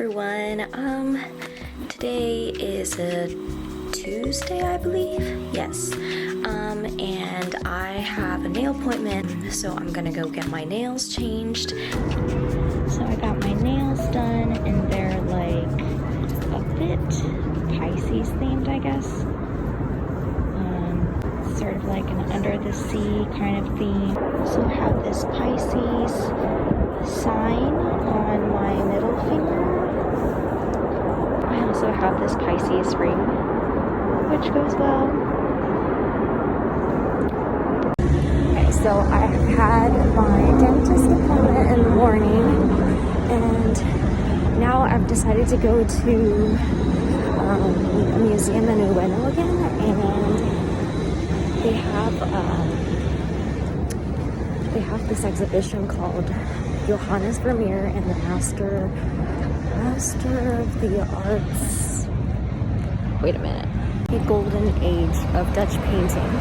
everyone. Today is a Tuesday, I believe. Yes. And I have a nail appointment, so I'm gonna go get my nails changed. So I got my nails done, and they're like a bit Pisces themed, I guess. Sort of like an under the sea kind of theme. So I have this Pisces sign on my middle finger. I also have this Pisces ring, which goes well. Okay, so I had my dentist appointment in the morning, and now I've decided to go to a museum in Ueno again, and they have this exhibition called Johannes Vermeer and the Master of the Arts. Wait a minute. The Golden Age of Dutch Painting.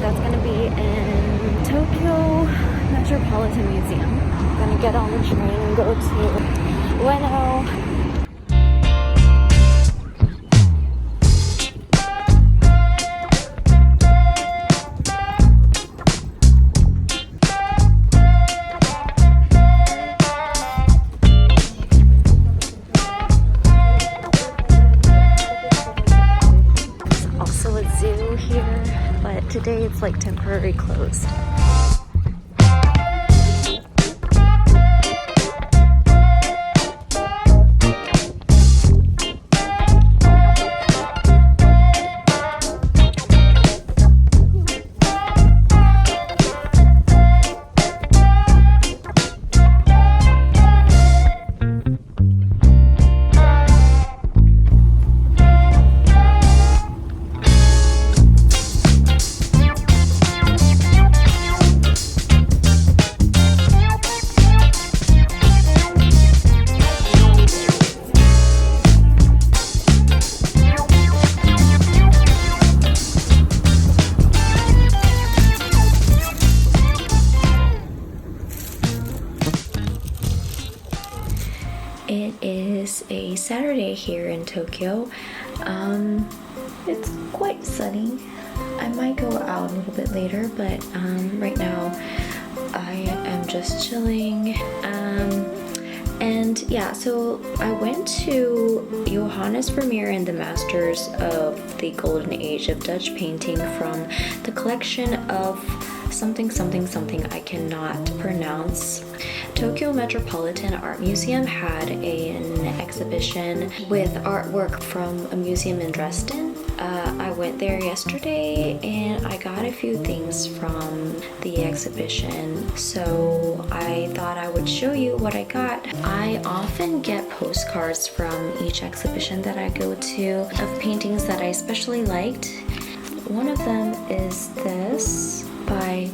That's going to be in Tokyo Metropolitan Museum. I'm going to get on the train and go to Ueno. Today it's like temporary closed. It is a Saturday here in Tokyo. It's quite sunny. I might go out a little bit later, but right now I am just chilling. And yeah, so I went to Johannes Vermeer and the Masters of the Golden Age of Dutch Painting from the collection of something I cannot pronounce. Tokyo Metropolitan Art Museum had an exhibition with artwork from a museum in Dresden. I went there yesterday and I got a few things from the exhibition, so I thought I would show you what I got. I often get postcards from each exhibition that I go to of paintings that I especially liked. One of them is this by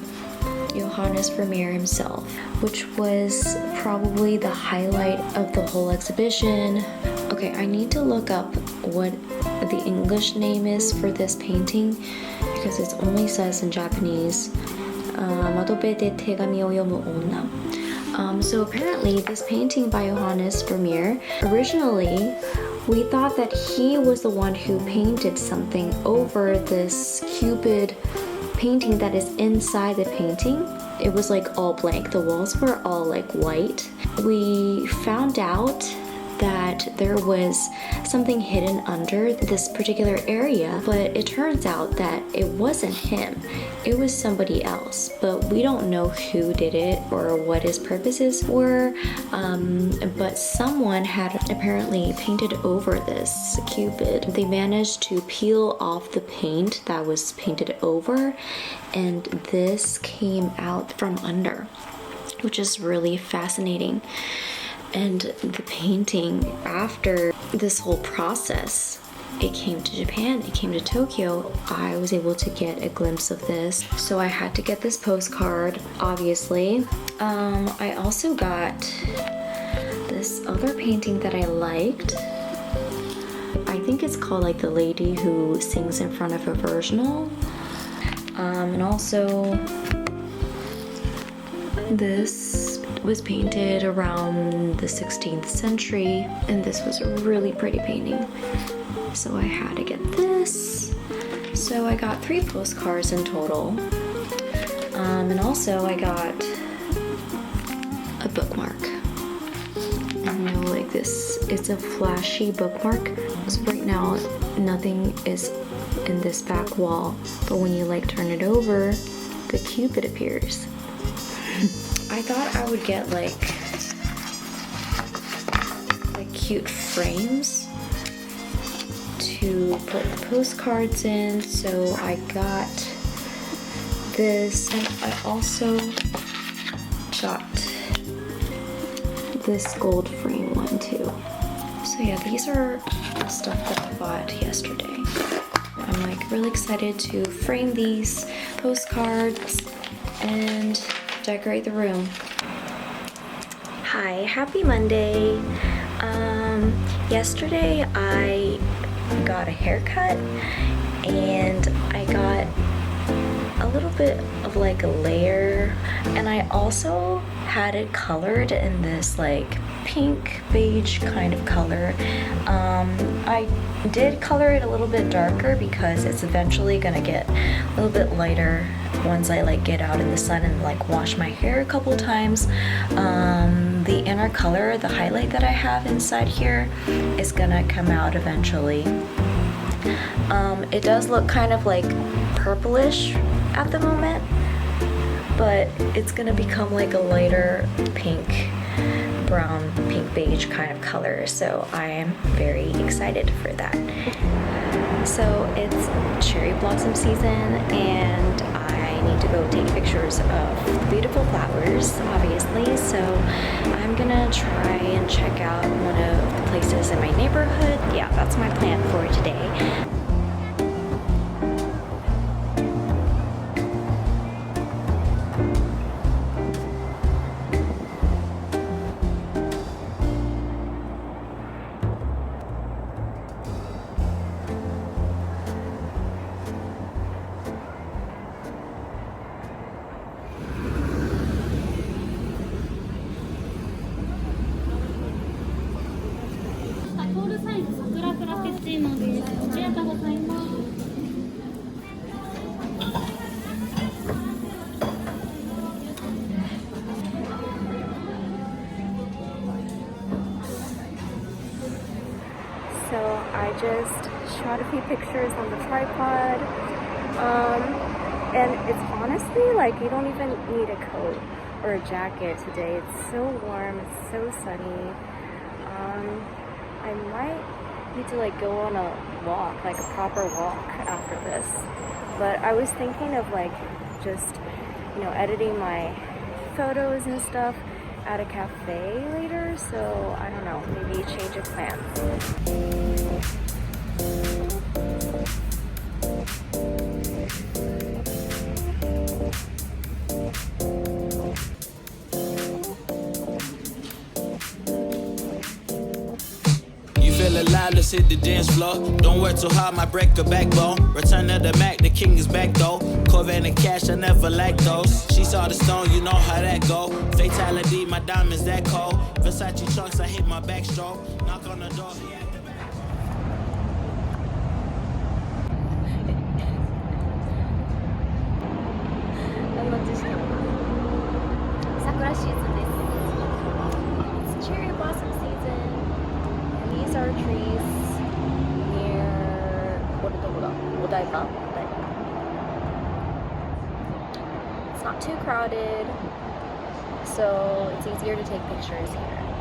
Johannes Vermeer himself, which was probably the highlight of the whole exhibition. Okay, I need to look up what the English name is for this painting because it only says in Japanese. So apparently this painting by Johannes Vermeer, originally we thought that he was the one who painted something over this Cupid painting that is inside the painting. It was like all blank. The walls were all like white. We found out that there was something hidden under this particular area, but it turns out that it wasn't him. It was somebody else, but we don't know who did it or what his purposes were, but someone had apparently painted over this Cupid. They managed to peel off the paint that was painted over, and this came out from under, which is really fascinating. And the painting, after this whole process, it came to Japan, it came to Tokyo. I was able to get a glimpse of this, so I had to get this postcard, obviously. I also got this other painting that I liked. I think it's called like The Lady Who Sings in Front of a Virginal. And also this was painted around the 16th century, and this was a really pretty painting. So I had to get this. So I got 3 postcards in total. And also I got a bookmark. Like this, it's a flashy bookmark. So right now, nothing is in this back wall, but when you like turn it over, the Cupid appears. I thought I would get like cute frames to put postcards in, so I got this, and I also got this gold frame one too. So yeah, these are stuff that I bought yesterday. I'm like really excited to frame these postcards and decorate the room. Hi, happy Monday. Yesterday I got a haircut and I got a little bit of like a layer, and I also had it colored in this like pink beige kind of color. I did color it a little bit darker because it's eventually gonna get a little bit lighter once I like get out in the sun and like wash my hair a couple times. The inner color, the highlight that I have inside here, is gonna come out eventually. It does look kind of like purplish at the moment, but it's gonna become like a lighter pink, brown, pink beige kind of color, so I am very excited for that. So it's cherry blossom season and I need to go take pictures of beautiful flowers, obviously, so I'm gonna try and check out one of the places in my neighborhood. Yeah, that's my plan for today. So I just shot a few pictures on the tripod, and it's honestly like you don't even need a coat or a jacket today. It's so warm, it's so sunny. I might need to like go on a walk, like a proper walk after this, but I was thinking of like just, you know, editing my photos and stuff at a cafe later, so I don't know, maybe change of plans. Alive, let's hit the dance floor. Don't work too hard, might break a backbone. Return of the Mac, the king is back though. Corvette and cash, I never like those. She saw the stone, you know how that go. Fatality, my diamonds that cold. Versace trunks, I hit my backstroke. Knock on the door. Sakura season is. It's cherry blossom season. These are trees near Odaiba. It's not too crowded, so it's easier to take pictures here.